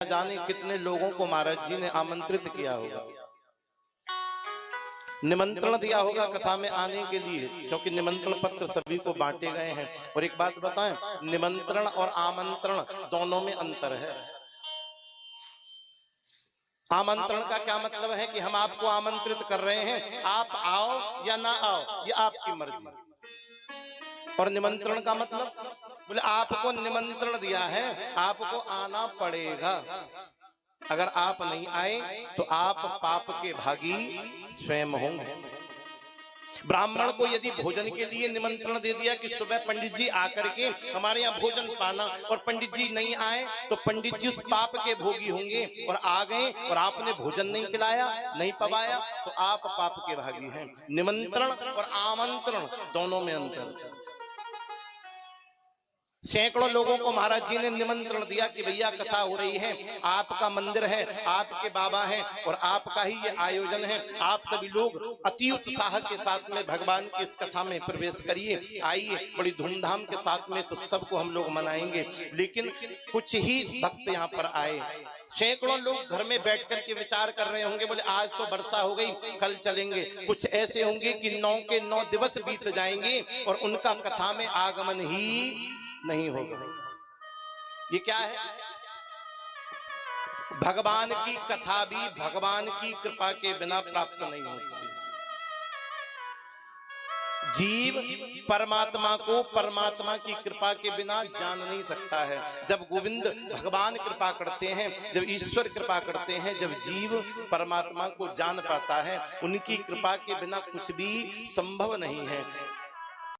जाने कितने लोगों को महाराज जी ने आमंत्रित किया होगा, निमंत्रण दिया होगा कथा में आने के लिए, क्योंकि निमंत्रण पत्र सभी को बांटे गए हैं। और एक बात बताएं, निमंत्रण और आमंत्रण दोनों में अंतर है। आमंत्रण का क्या मतलब है कि हम आपको आमंत्रित कर रहे हैं, आप आओ या ना आओ ये आपकी मर्जी। और निमंत्रण का मतलब बोले आपको निमंत्रण दिया है, आपको आना पड़ेगा। अगर आप नहीं आए तो आप पाप के भागी स्वयं होंगे। ब्राह्मण को यदि भोजन के लिए निमंत्रण दे दिया कि सुबह पंडित जी आकर के हमारे यहाँ भोजन पाना, और पंडित जी नहीं आए तो पंडित जी उस पाप के भोगी होंगे। और आ गए और आपने भोजन नहीं खिलाया, नहीं पवाया, तो आप पाप के भागी हैं। निमंत्रण और आमंत्रण दोनों में अंतर। सैकड़ों लोगों को महाराज जी ने निमंत्रण दिया कि भैया कथा हो रही है, आपका मंदिर है, आपके बाबा हैं और आपका ही ये आयोजन है, आप सभी लोग अति उत्साह के साथ में भगवान की इस कथा में प्रवेश करिए, आइए, बड़ी धूमधाम के साथ में तो सबको हम लोग मनाएंगे। लेकिन कुछ ही भक्त यहाँ पर आए, सैकड़ों लोग घर में बैठ कर के विचार कर रहे होंगे, बोले आज तो वर्षा हो गई, कल चलेंगे। कुछ ऐसे होंगे कि 9 के 9 दिवस बीत जाएंगे और उनका कथा में आगमन ही नहीं होगा। ये क्या है? भगवान की कथा भी भगवान की कृपा के बिना प्राप्त नहीं होती। जीव परमात्मा को परमात्मा की कृपा के बिना जान नहीं सकता है। जब गोविंद भगवान कृपा करते हैं, जब ईश्वर कृपा करते हैं, जब जीव परमात्मा को जान पाता है, उनकी कृपा के बिना कुछ भी संभव नहीं है।